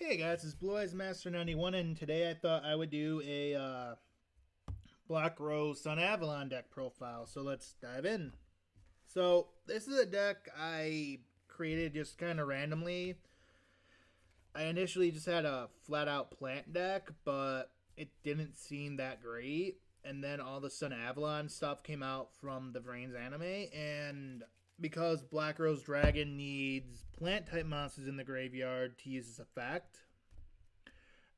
Hey guys, it's Blue Eyes Master 91, and today I thought I would do a Black Rose Sun Avalon deck profile. So let's dive in. So this is a deck I created just kind of randomly. I initially just had a flat out plant deck, but it didn't seem that great. And then all the Sun Avalon stuff came out from the Vrains anime, and because Black Rose Dragon needs plant type monsters in the graveyard to use this effect,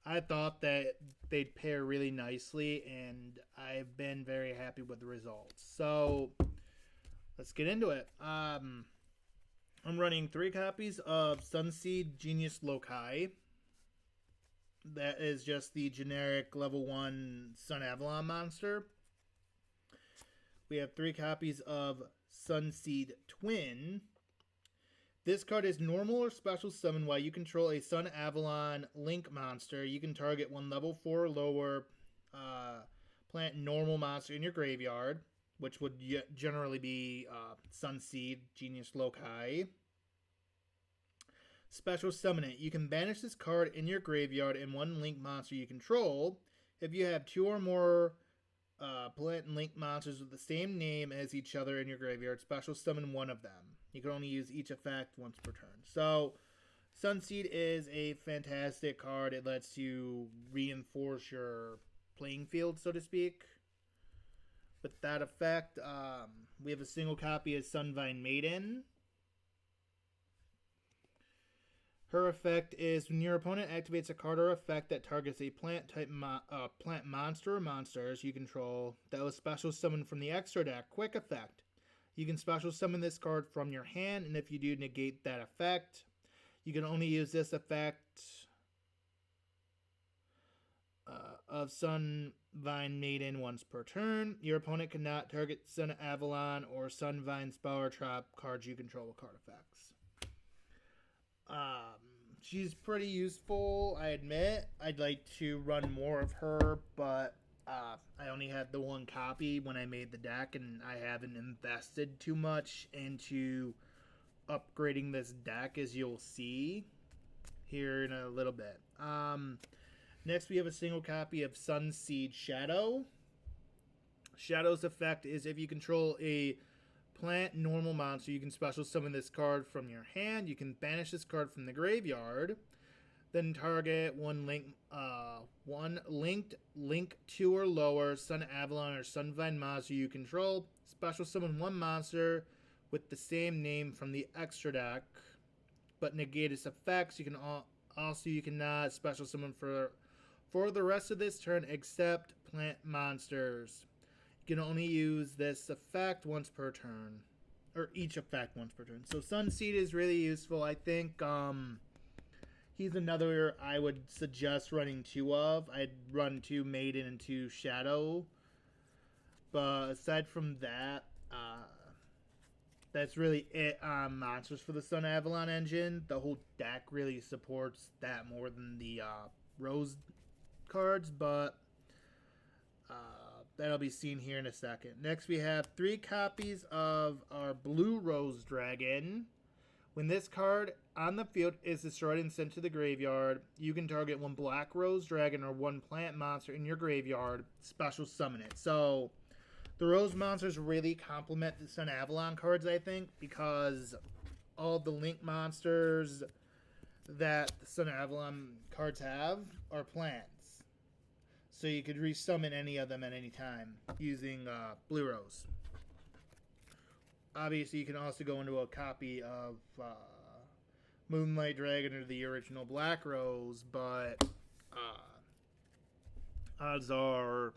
I thought that they'd pair really nicely, and I've been very happy with the results. So let's get into it. I'm running 3 copies of Sunseed Genius Loci. That is just the generic level 1 Sun Avalon monster. We have 3 copies of Sunseed Twin. This card is normal or special summon while you control a Sun Avalon Link monster. You can target one level 4 or lower plant normal monster in your graveyard, which would generally be Sunseed Genius Loci. Special summon it. You can banish this card in your graveyard and one Link monster you control. If you have 2 or more plant and Link monsters with the same name as each other in your graveyard, special summon one of them. You can only use each effect once per turn. So, Sunseed is a fantastic card. It lets you reinforce your playing field, so to speak. With that effect, we have a single copy of Sunvine Maiden. Her effect is when your opponent activates a card or effect that targets a plant type plant monster or monsters you control that was special summoned from the extra deck. Quick effect. You can special summon this card from your hand, and if you do, negate that effect. You can only use this effect of Sunvine Maiden once per turn. Your opponent cannot target Sun Avalon or Sunvine's Power Trap cards you control with card effects. She's pretty useful, I admit. I'd like to run more of her, but I only had the 1 copy when I made the deck, and I haven't invested too much into upgrading this deck, as you'll see here in a little bit. Next, we have a single copy of Sunseed Shadow. Shadow's effect is if you control a plant normal monster, you can special summon this card from your hand. You can banish this card from the graveyard. Then target one linked Link 2 or lower Sun Avalon or Sunvine monster you control. Special summon one monster with the same name from the extra deck, but negate its effects. You cannot special summon for the rest of this turn except plant monsters. You can only use this effect once per turn, or each effect once per turn. So Sunseed is really useful. I think he's another I would suggest running 2 of. I'd run 2 Maiden and 2 Shadow. But aside from that, that's really it on monsters for the Sun Avalon engine. The whole deck really supports that more than the Rose cards, but that'll be seen here in a second. Next, we have 3 copies of our Blue Rose Dragon. When this card on the field is destroyed and sent to the graveyard, you can target 1 Black Rose Dragon or 1 plant monster in your graveyard, special summon it. So, the Rose monsters really complement the Sun Avalon cards, I think, because all the Link monsters that the Sun Avalon cards have are plants. So you could resummon any of them at any time using Blue Rose. Obviously, you can also go into a copy of Moonlight Dragon or the original Black Rose, but odds are,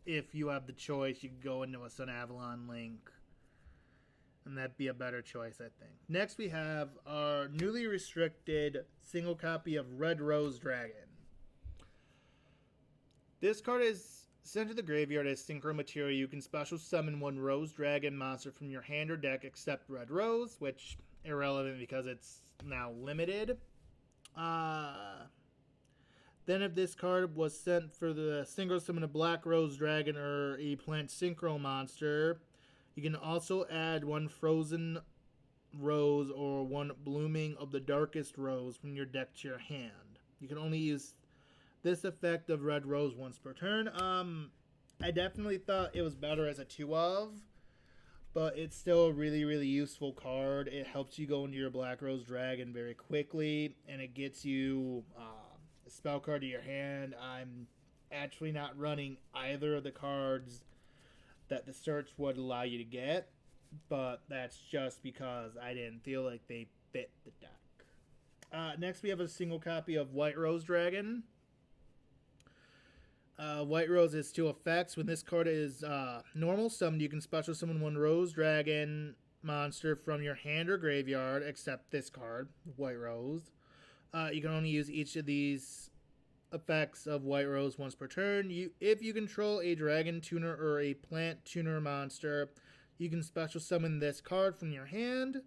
if you have the choice, you could go into a Sun Avalon Link, and that'd be a better choice, I think. Next, we have our newly restricted single copy of Red Rose Dragon. This card is sent to the graveyard as synchro material. You can special summon 1 Rose Dragon monster from your hand or deck except Red Rose, which irrelevant because it's now limited. Then if this card was sent for the synchro summon a Black Rose Dragon or a plant synchro monster, you can also add 1 frozen rose or 1 blooming of the darkest rose from your deck to your hand. You can only use this effect of red rose once per turn. I definitely thought it was better as a 2 of, but it's still a really, really useful card. It helps you go into your Black Rose Dragon very quickly, and it gets you a spell card to your hand. I'm actually not running either of the cards that the search would allow you to get, but that's just because I didn't feel like they fit the deck. Next, we have a single copy of White Rose Dragon. White Rose has 2 effects. When this card is normal summoned, you can special summon 1 Rose Dragon monster from your hand or graveyard, except this card, White Rose. You can only use each of these effects of White Rose once per turn. If you control a Dragon Tuner or a Plant Tuner monster, you can special summon this card from your hand.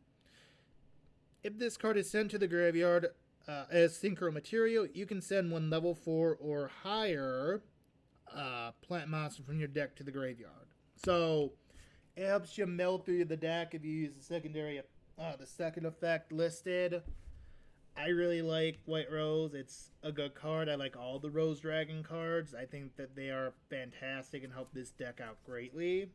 If this card is sent to the graveyard as synchro material, you can send 1 level 4 or higher plant monster from your deck to the graveyard. So it helps you mill through the deck if you use the second effect listed. I really like White Rose. It's a good card. I like all the Rose Dragon cards. I think that they are fantastic and help this deck out greatly.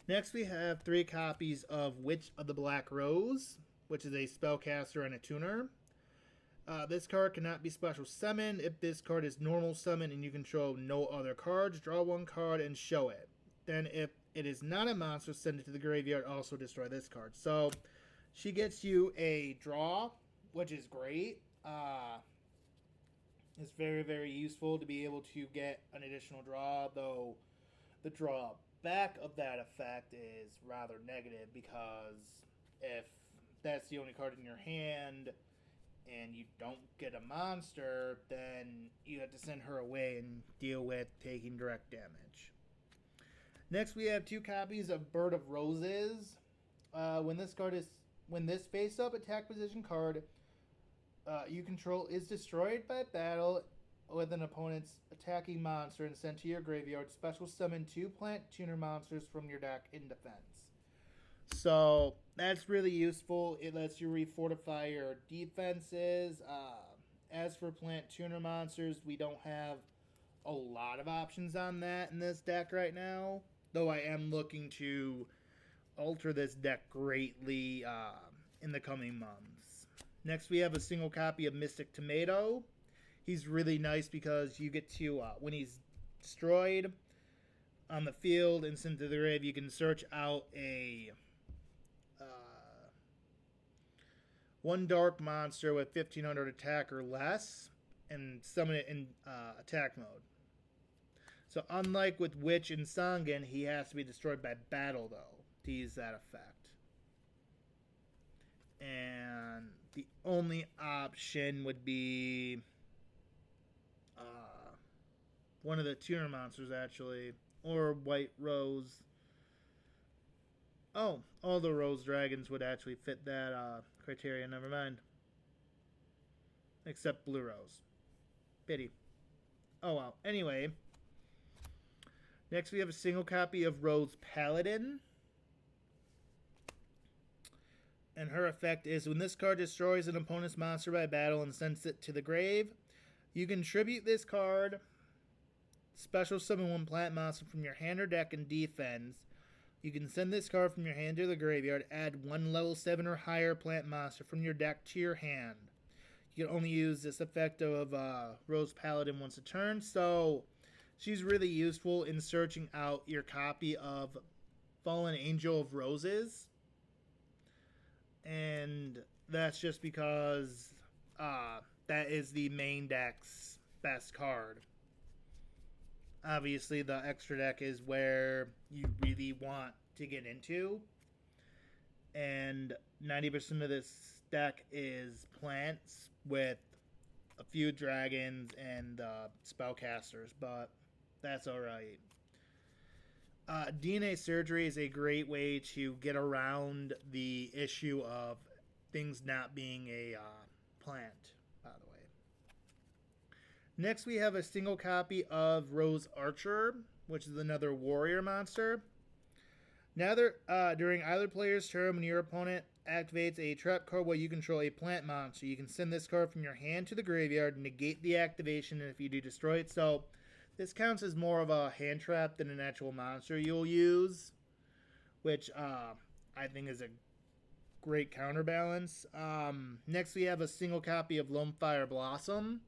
Next, we have 3 copies of Witch of the Black Rose, which is a spellcaster and a tuner. This card cannot be special summoned. If this card is normal summoned and you control no other cards, draw 1 card and show it. Then if it is not a monster, send it to the graveyard, also destroy this card. So she gets you a draw, which is great. It's very, very useful to be able to get an additional draw, though the drawback of that effect is rather negative, because if that's the only card in your hand and you don't get a monster, then you have to send her away and deal with taking direct damage. Next, we have 2 copies of Bird of Roses. When this face-up attack position card you control is destroyed by battle with an opponent's attacking monster and sent to your graveyard, special summon 2 plant tuner monsters from your deck in defense. So that's really useful. It lets you refortify your defenses. As for plant tuner monsters, we don't have a lot of options on that in this deck right now, though I am looking to alter this deck greatly in the coming months. Next, we have a single copy of Mystic Tomato. He's really nice because you get to, when he's destroyed on the field and sent to the grave, you can search out a 1 dark monster with 1500 attack or less and summon it in attack mode. So unlike with Witch and Sangan, he has to be destroyed by battle, though, to use that effect. And the only option would be one of the tuner monsters, actually, or White Rose. Oh, all the Rose Dragons would actually fit that criteria. Never mind. Except Blue Rose. Pity. Oh, well. Anyway. Next, we have a single copy of Rose Paladin. And her effect is, when this card destroys an opponent's monster by battle and sends it to the grave, you can tribute this card, special summon 1 plant monster from your hand or deck and defense. You can send this card from your hand to the graveyard, add 1 level 7 or higher plant monster from your deck to your hand. You can only use this effect of Rose Paladin once a turn, so she's really useful in searching out your copy of Fallen Angel of Roses. And that's just because that is the main deck's best card. Obviously, the extra deck is where you really want to get into. And 90% of this deck is plants with a few dragons and spellcasters, but that's alright. DNA surgery is a great way to get around the issue of things not being a plant, by the way. Next, we have a single copy of Rose Archer, which is another warrior monster. During either player's turn, when your opponent activates a trap card while you control a plant monster, you can send this card from your hand to the graveyard, negate the activation, and if you do, destroy it. So this counts as more of a hand trap than an actual monster you'll use, which I think is a great counterbalance. Next, we have a single copy of Lone-Fire Blossom.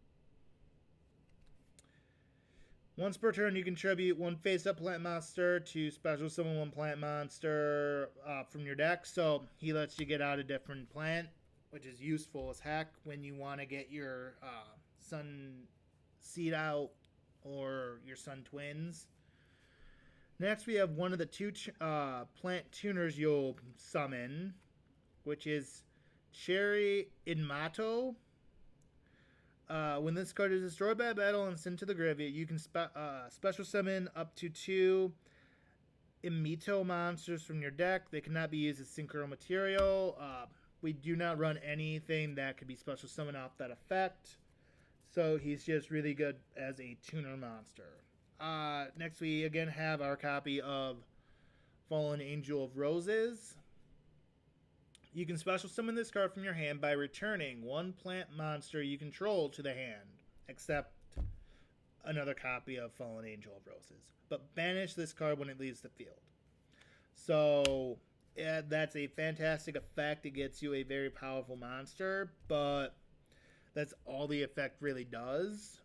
Once per turn, you contribute one face-up plant monster to special summon one plant monster from your deck. So he lets you get out a different plant, which is useful as heck when you want to get your Sun Seed out or your Sun Twins. Next, we have one of the two plant tuners you'll summon, which is Cherry Inmato. When this card is destroyed by a battle and sent to the graveyard, you can special summon up to 2 Imito monsters from your deck. They cannot be used as synchro material. We do not run anything that could be special summoned off that effect. So he's just really good as a tuner monster. Next, we again have our copy of Fallen Angel of Roses. You can special summon this card from your hand by returning one plant monster you control to the hand, except another copy of Fallen Angel of Roses. But banish this card when it leaves the field. So, yeah, that's a fantastic effect. It gets you a very powerful monster, but that's all the effect really does.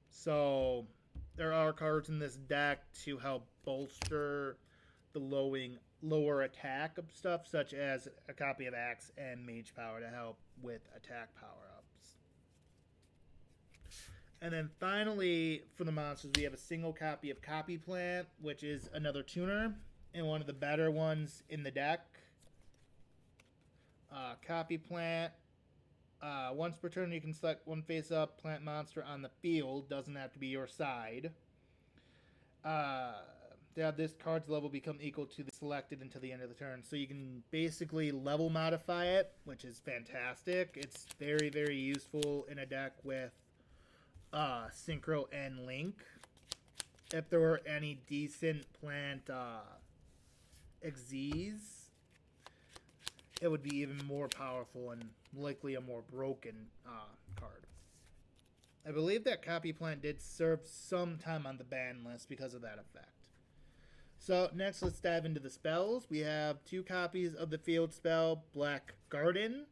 So, there are cards in this deck to help bolster the lower attack of stuff, such as a copy of Axe and Mage Power to help with attack power-ups. And then finally, for the monsters, we have a single copy of Copy Plant, which is another tuner, and one of the better ones in the deck. Copy Plant. Once per turn, you can select one face-up plant monster on the field. Doesn't have to be your side. This card's level become equal to the selected until the end of the turn. So you can basically level modify it, which is fantastic. It's very, very useful in a deck with Synchro and Link. If there were any decent plant XZs, it would be even more powerful and likely a more broken card. I believe that Copy Plant did serve some time on the ban list because of that effect. So next, let's dive into the spells. We have 2 copies of the field spell, Black Garden.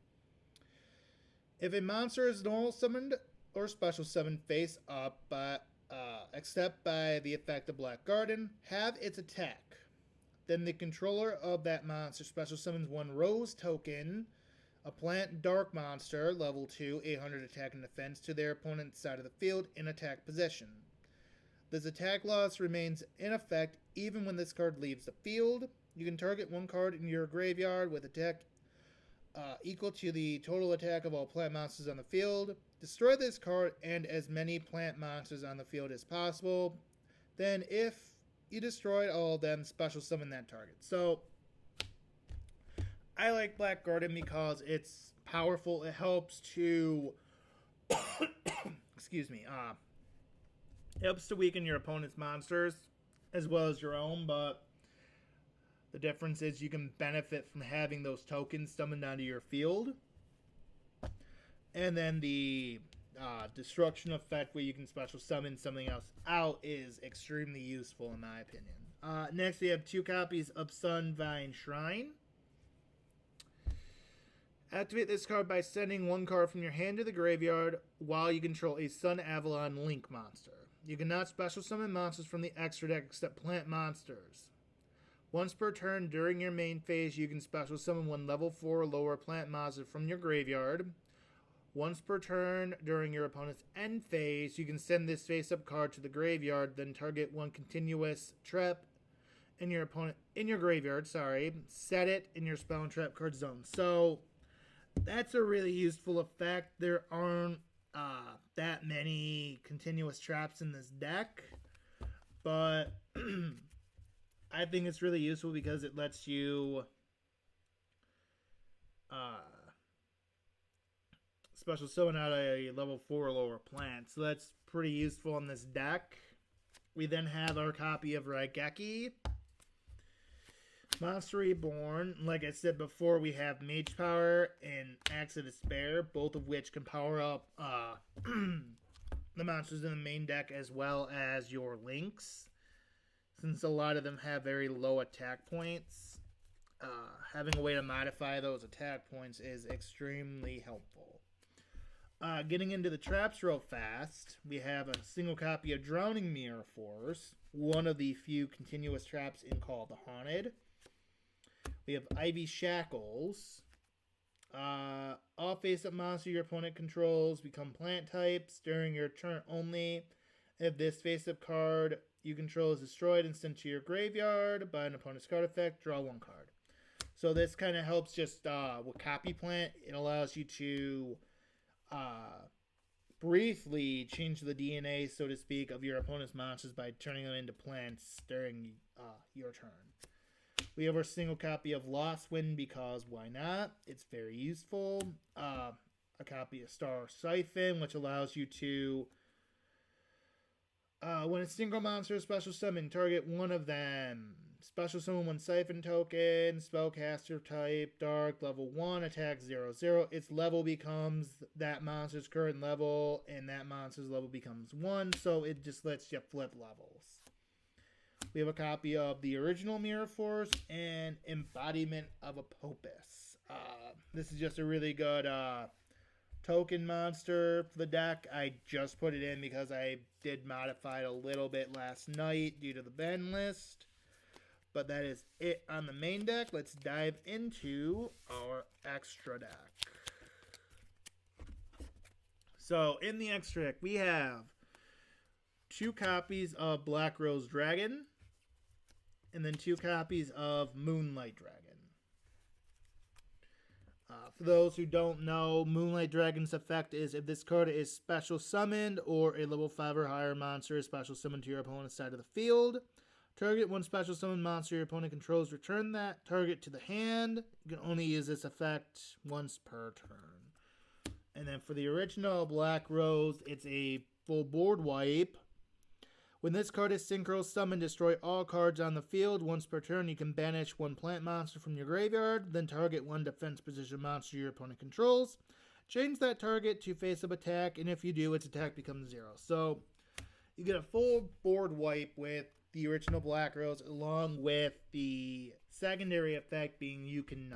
If a monster is normal summoned or special summoned face up, except by the effect of Black Garden, have its attack. Then the controller of that monster special summons 1 Rose token, a plant dark monster, level 2, 800 attack and defense, to their opponent's side of the field in attack position. This attack loss remains in effect even when this card leaves the field. You can target 1 card in your graveyard with attack equal to the total attack of all plant monsters on the field. Destroy this card and as many plant monsters on the field as possible. Then, if you destroyed all of them, special summon that target. So, I like Black Garden because it's powerful. It helps to excuse me, it helps to weaken your opponent's monsters as well as your own, but the difference is you can benefit from having those tokens summoned onto your field. And then the destruction effect where you can special summon something else out is extremely useful in my opinion. Next, we have 2 copies of Sunvine Shrine. Activate this card by sending 1 card from your hand to the graveyard while you control a Sunavalon Link monster. You cannot special summon monsters from the extra deck except plant monsters. Once per turn during your main phase, you can special summon 1 level 4 or lower plant monster from your graveyard. Once per turn during your opponent's end phase, you can send this face-up card to the graveyard, then target 1 continuous trap in your graveyard, set it in your spell and trap card zone. So that's a really useful effect. There aren't that many continuous traps in this deck, but I think it's really useful because it lets you special summon out a level 4 or lower plant. So that's pretty useful in this deck. We then have our copy of Raigeki. Monster Reborn, like I said before, we have Mage Power and Axe of Despair, both of which can power up the monsters in the main deck as well as your links. Since a lot of them have very low attack points, having a way to modify those attack points is extremely helpful. Getting into the traps real fast, we have a single copy of Drowning Mirror Force, one of the few continuous traps in Call of the Haunted. We have Ivy Shackles. All face-up monster your opponent controls become plant types during your turn only. If this face-up card you control is destroyed and sent to your graveyard by an opponent's card effect, draw one card. So this kind of helps just with Copy Plant. It allows you to briefly change the DNA, so to speak, of your opponent's monsters by turning them into plants during your turn. We have our single copy of Lost Wind because why not? It's very useful. A copy of Star Siphon, which allows you to, when a single monster is special summon, target one of them. Special summon one Siphon token, spellcaster type, dark, level 1, attack 0/0. Its level becomes that monster's current level, and that monster's level becomes 1, so it just lets you flip levels. We have a copy of the original Mirror Force and Embodiment of Apopus. This is just a really good token monster for the deck. I just put it in because I did modify it a little bit last night due to the ban list. But that is it on the main deck. Let's dive into our extra deck. So in the extra deck, we have 2 copies of Black Rose Dragon, and then 2 copies of Moonlight Dragon. For those who don't know, Moonlight Dragon's effect is if this card is special summoned or a level 5 or higher monster is special summoned to your opponent's side of the field, target one special summoned monster your opponent controls, return that target to the hand. You can only use this effect once per turn. And then for the original Black Rose, it's a full board wipe. When this card is synchro summoned, destroy all cards on the field. Once per turn, you can banish one plant monster from your graveyard, then target one defense position monster your opponent controls. Change that target to face-up attack, and if you do, its attack becomes 0. So you get a full board wipe with the original Black Rose, along with the secondary effect being you can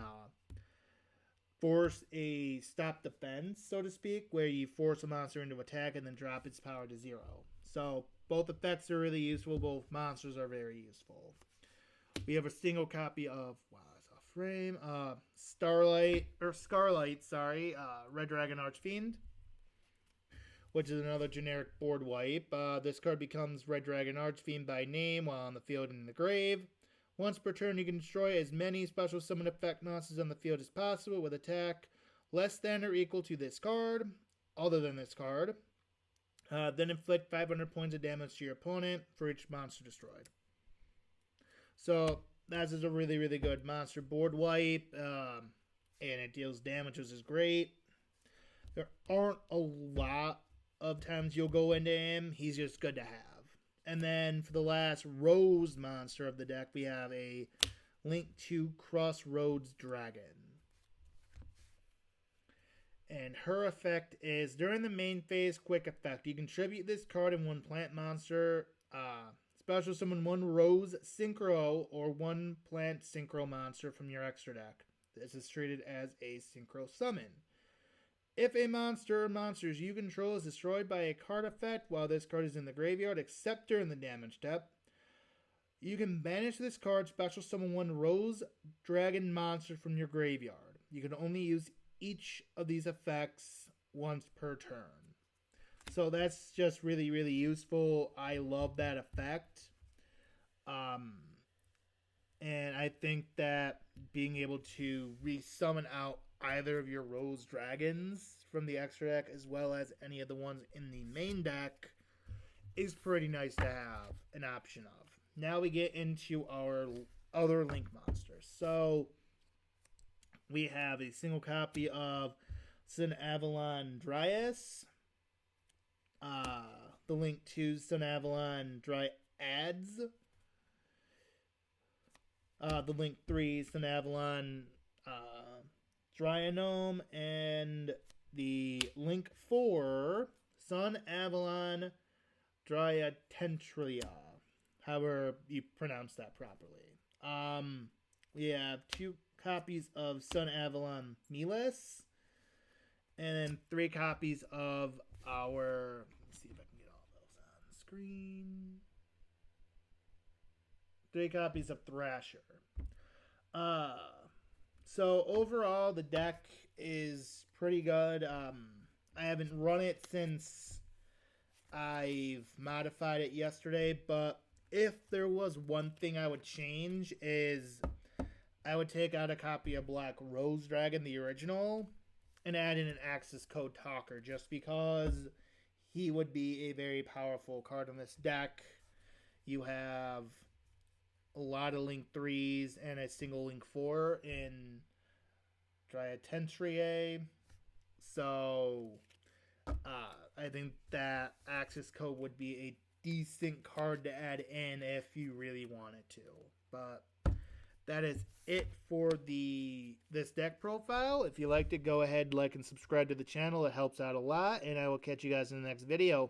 force a stop defense, so to speak, where you force a monster into attack and then drop its power to 0. So both effects are really useful. Both monsters are very useful. We have a single copy of Scarlight, Red Dragon Archfiend, which is another generic board wipe. This card becomes Red Dragon Archfiend by name while on the field and in the grave. Once per turn, you can destroy as many special summon effect monsters on the field as possible with attack less than or equal to this card, other than this card. Then inflict 500 points of damage to your opponent for each monster destroyed. So that is a really, really good monster board wipe, and it deals damage, which is great. There aren't a lot of times you'll go into him. He's just good to have. And then for the last Rose monster of the deck, we have a Link to Crossroads Dragon. And her effect is, during the main phase, quick effect. You contribute this card and one plant monster. Special summon one Rose Synchro or one plant Synchro monster from your extra deck. This is treated as a Synchro summon. If a monster or monsters you control is destroyed by a card effect while this card is in the graveyard, except during the damage step, you can banish this card, special summon one Rose Dragon monster from your graveyard. You can only use each of these effects once per turn. So that's just really, really useful. I love that effect. And I think that being able to resummon out either of your Rose Dragons from the extra deck as well as any of the ones in the main deck is pretty nice to have an option of. Now we get into our other Link monsters. So we have a single copy of Sunavalon Dryas, the Link to Sunavalon Dryads, the Link 3 sunavalon Dryanome, and the Link 4 sunavalon Dryatentria, however you pronounce that properly. We have 2 copies of sunavalon Miles, and then 3 copies of our, let's see if I can get all those on screen. 3 copies of Thrasher. So overall, the deck is pretty good. I haven't run it since I've modified it yesterday, but if there was one thing I would change is I would take out a copy of Black Rose Dragon, the original, and add in an Access Code Talker, just because he would be a very powerful card in this deck. You have a lot of Link 3s and a single Link 4 in Dryatentria. So I think that Access Code would be a decent card to add in if you really wanted to. But that is it for this deck profile. If you liked it, go ahead, like, and subscribe to the channel. It helps out a lot, and I will catch you guys in the next video.